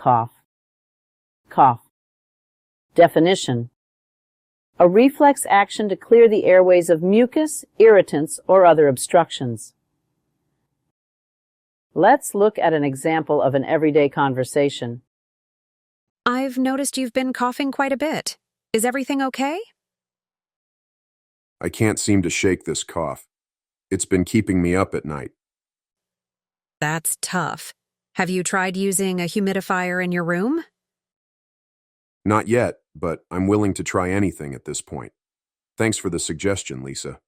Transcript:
cough. Cough. Definition: a reflex action to clear the airways of mucus, irritants, or other obstructions. Let's look at an example of an everyday conversation. I've noticed you've been coughing quite a bit. Is everything okay? I can't seem to shake this cough. It's been keeping me up at night. That's tough. Have you tried using a humidifier in your room? Not yet, but I'm willing to try anything at this point. Thanks for the suggestion, Lisa.